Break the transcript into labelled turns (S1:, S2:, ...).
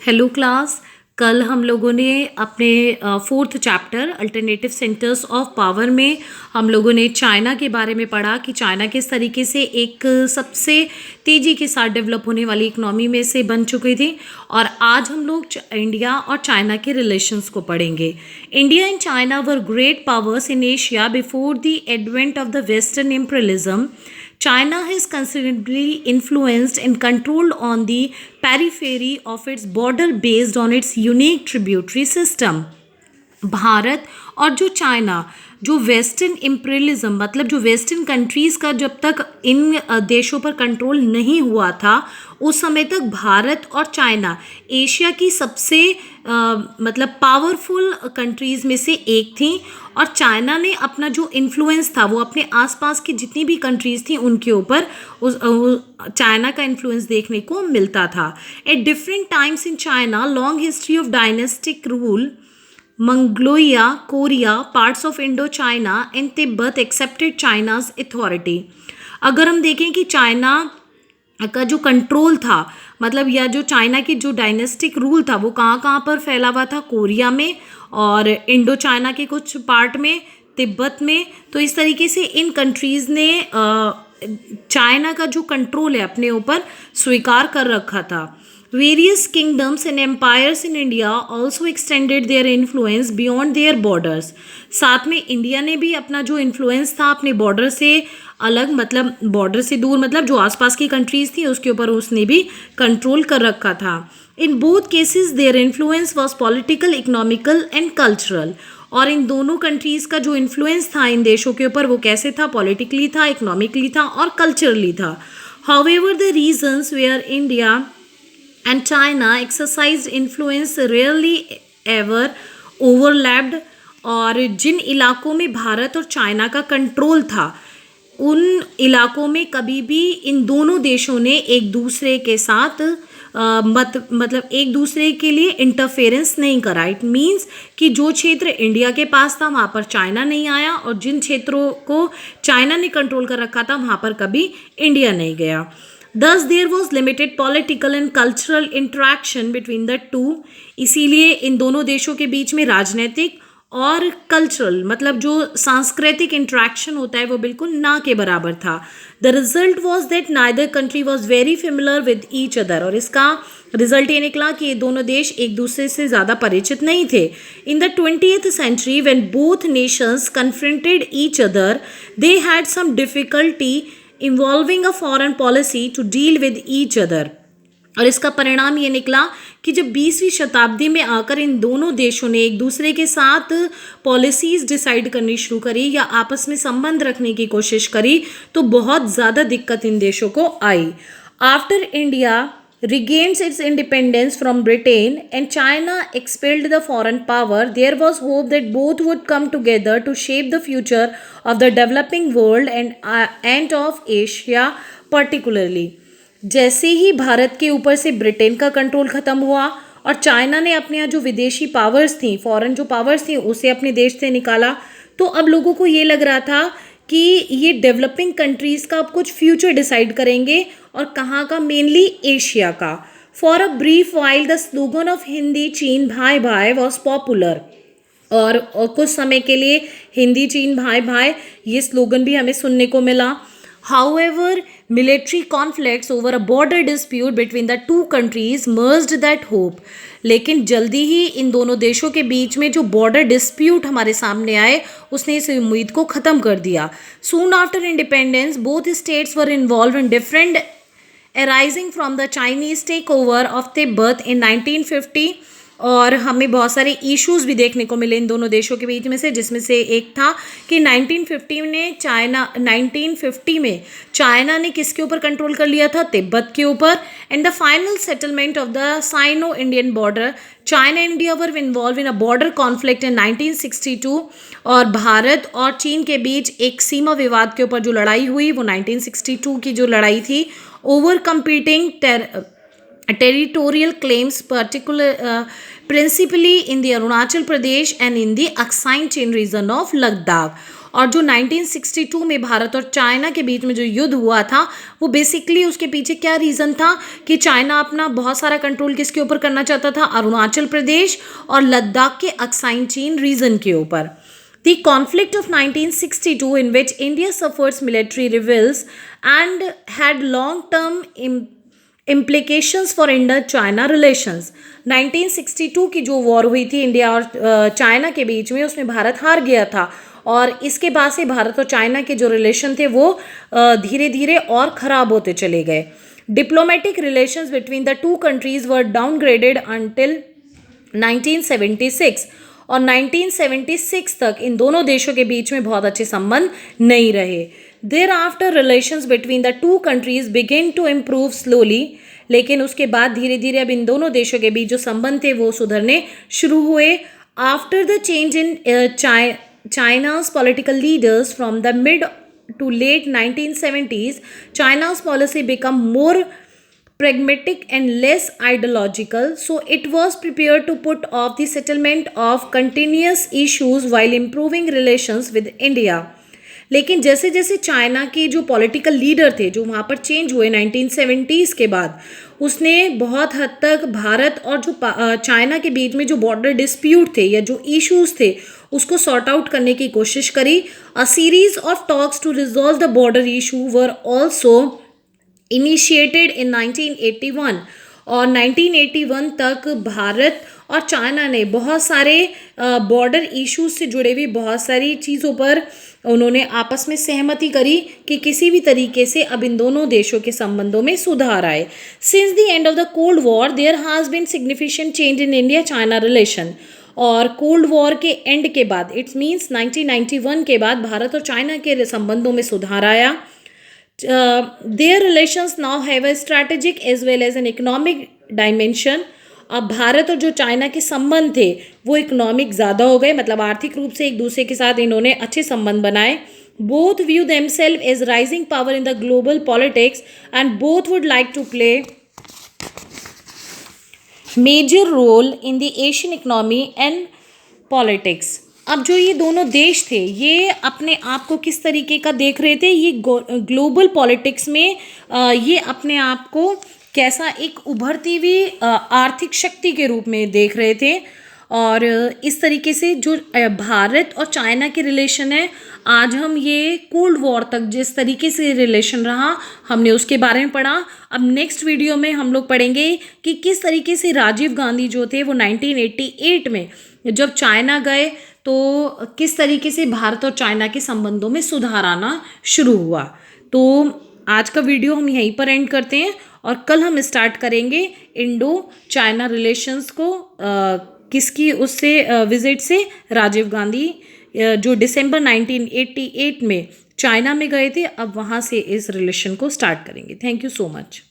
S1: Hello class. कल हम लोगों ने अपने fourth chapter alternative centres of power में हम लोगों ने चाइना के बारे में पढ़ा कि चाइना किस तरीके से एक सबसे तेज़ी के साथ डेवलप होने वाली इकोनॉमी में से बन चुकी थी। और आज हम लोग इंडिया और चाइना के रिलेशंस को पढ़ेंगे। India and China were great powers in Asia before the advent of the western imperialism. China has considerably influenced and controlled on the periphery of its border based on its unique tributary system. Bharat और जो China, जो western imperialism मतलब जो western countries का जब तक इन देशों पर कंट्रोल नहीं हुआ था उस समय तक भारत और चाइना एशिया की सबसे मतलब पावरफुल कंट्रीज़ में से एक थी। और चाइना ने अपना जो इन्फ्लुएंस था वो अपने आसपास की जितनी भी कंट्रीज़ थी उनके ऊपर उस चाइना का इन्फ्लुएंस देखने को मिलता था। At different times in China long history of dynastic rule, Mongolia, Korea, parts of Indochina and Tibet accepted China's authority. अगर हम देखें कि चाइना का जो कंट्रोल था मतलब या जो चाइना की जो डायनेस्टिक रूल था वो कहाँ कहाँ पर फैला हुआ था, कोरिया में और इंडो चाइना के कुछ पार्ट में, तिब्बत में। तो इस तरीके से इन कंट्रीज़ ने चाइना का जो कंट्रोल है अपने ऊपर स्वीकार कर रखा था। Various kingdoms and empires in India also extended their influence beyond their borders. साथ में इंडिया ने भी अपना जो इन्फ्लुएंस था अपने बॉर्डर से अलग मतलब बॉर्डर से दूर मतलब जो आसपास की कंट्रीज़ थी उसके ऊपर उसने भी कंट्रोल कर रखा था। In both cases their influence was political, economical and cultural. और इन दोनों कंट्रीज़ का जो इन्फ्लुएंस था इन देशों के ऊपर वो कैसे था, पॉलिटिकली था, इकोनॉमिकली था और कल्चरली था. However, the reasons where India and China exercised influence rarely ever overlapped. और जिन इलाकों में भारत और चाइना का कंट्रोल था उन इलाकों में कभी भी इन दोनों देशों ने एक दूसरे के साथ मतलब एक दूसरे के लिए इंटरफेरेंस नहीं करा. इट मीन्स कि जो क्षेत्र इंडिया के पास था वहाँ पर चाइना नहीं आया और जिन क्षेत्रों को चाइना ने कंट्रोल कर रखा था वहाँ पर कभी इंडिया नहीं गया. Thus there was limited political and cultural interaction between the two. इसीलिए इन दोनों देशों के बीच में राजनीतिक और कल्चरल मतलब जो सांस्कृतिक इंट्रैक्शन होता है वो बिल्कुल ना के बराबर था. The result was that neither country was very familiar with each other. और इसका रिजल्ट ये निकला कि ये दोनों देश एक दूसरे से ज़्यादा परिचित नहीं थे. In the 20th century when both nations confronted each other they had some difficulty involving a foreign policy to deal with each other. और इसका परिणाम ये निकला कि जब 20वीं शताब्दी में आकर इन दोनों देशों ने एक दूसरे के साथ पॉलिसीज़ डिसाइड करनी शुरू करी या आपस में संबंध रखने की कोशिश करी तो बहुत ज़्यादा दिक्कत इन देशों को आई. After India regains its independence from Britain and China expelled the foreign power, there was hope that both would come together to shape the future of the developing world and of Asia particularly. जैसे ही भारत के ऊपर से Britain का control ख़त्म हुआ और China ने अपने यहाँ जो विदेशी पावर्स थी, फॉरेन जो पावर्स थी उसे अपने देश से निकाला तो अब लोगों को ये लग रहा था कि ये डेवलपिंग कंट्रीज़ का अब कुछ फ्यूचर डिसाइड करेंगे और कहाँ का, मेनली एशिया का. For a brief while the slogan of Hindi चीन भाई भाई वॉज पॉपुलर. और कुछ समय के लिए हिंदी चीन भाई भाई ये स्लोगन भी हमें सुनने को मिला. However, military conflicts over a border dispute between the two countries merged that hope. लेकिन जल्दी ही इन दोनों देशों के बीच में जो बॉर्डर डिस्प्यूट हमारे सामने आए उसने इस उम्मीद को ख़त्म कर दिया. Soon after independence, both states were involved in different arising from the Chinese takeover of Tibet in 1950. और हमें बहुत सारे इश्यूज़ भी देखने को मिले इन दोनों देशों के बीच में से, जिसमें से एक था कि 1950 में चाइना ने किसके ऊपर कंट्रोल कर लिया था, तिब्बत के ऊपर. And the final settlement of the Sino Indian border, China India were involved in a border conflict in 1962. और भारत और चीन के बीच एक सीमा विवाद के ऊपर जो लड़ाई हुई वो 1962 की जो लड़ाई थी, over competing territorial claims principally in the Arunachal Pradesh and in the Aksai Chin region of Ladakh. और जो 1962 में भारत और चाइना के बीच में जो युद्ध हुआ था वो बेसिकली उसके पीछे क्या रीज़न था कि चाइना अपना बहुत सारा कंट्रोल किसके ऊपर करना चाहता था, अरुणाचल प्रदेश और लद्दाख के अक्साई चीन रीजन के ऊपर। The conflict of 1962, in which India suffered military revels and had long-term implications for Indo-China relations. 1962 की जो वॉर हुई थी इंडिया और चाइना के बीच में, उसमें भारत हार गया था और इसके बाद से भारत और चाइना के जो रिलेशन थे वो धीरे धीरे और ख़राब होते चले गए। Diplomatic relations between the two countries were downgraded until 1976 और 1976 तक इन दोनों देशों के बीच में बहुत अच्छे संबंध नहीं रहे। Thereafter relations between the two countries begin to improve slowly, लेकिन उसके बाद धीरे धीरे अब इन दोनों देशों के बीच जो संबंध थे वो सुधरने शुरू हुए। After the change in China's political leaders from the mid to late 1970s, China's policy became more pragmatic and less ideological, so it was prepared to put off the settlement of continuous issues while improving relations with India. लेकिन जैसे जैसे China के जो political leader थे जो वहाँ पर change हुए 1970s के बाद, उसने बहुत हद तक भारत और जो चाइना के बीच में जो बॉर्डर डिस्प्यूट थे या जो इश्यूज थे उसको सॉर्ट आउट करने की कोशिश करी। A series of talks to resolve the border issue were also initiated in 1981 और 1981 तक भारत और चाइना ने बहुत सारे बॉर्डर इश्यूज से जुड़े हुए बहुत सारी चीज़ों पर उन्होंने आपस में सहमति करी कि किसी भी तरीके से अब इन दोनों देशों के संबंधों में सुधार आए। Since the end of the cold war there has been significant change in India China relation, और कोल्ड वॉर के एंड के बाद इट्स मीन्स 1991 के बाद भारत और चाइना के संबंधों में सुधार आया। Their relations now have a strategic as well as an economic dimension. अब भारत और जो चाइना के संबंध थे वो इकोनॉमिक ज़्यादा हो गए, मतलब आर्थिक रूप से एक दूसरे के साथ इन्होंने अच्छे संबंध बनाए। Both view themselves as rising power in the global politics and both would like to play major role in the Asian economy and politics. अब जो ये दोनों देश थे ये अपने आप को किस तरीके का देख रहे थे, ये ग्लोबल पॉलिटिक्स में ये अपने आप को कैसा एक उभरती हुई आर्थिक शक्ति के रूप में देख रहे थे। और इस तरीके से जो भारत और चाइना के रिलेशन है, आज हम ये कोल्ड वॉर तक जिस तरीके से रिलेशन रहा हमने उसके बारे में पढ़ा। अब नेक्स्ट वीडियो में हम लोग पढ़ेंगे कि किस तरीके से राजीव गांधी जो थे वो 1988 में जब चाइना गए तो किस तरीके से भारत और चाइना के संबंधों में सुधार आना शुरू हुआ। तो आज का वीडियो हम यहीं पर एंड करते हैं और कल हम स्टार्ट करेंगे इंडो चाइना रिलेशंस को किसकी उससे विजिट से, राजीव गांधी जो दिसंबर 1988 में चाइना में गए थे, अब वहाँ से इस रिलेशन को स्टार्ट करेंगे। Thank you so much.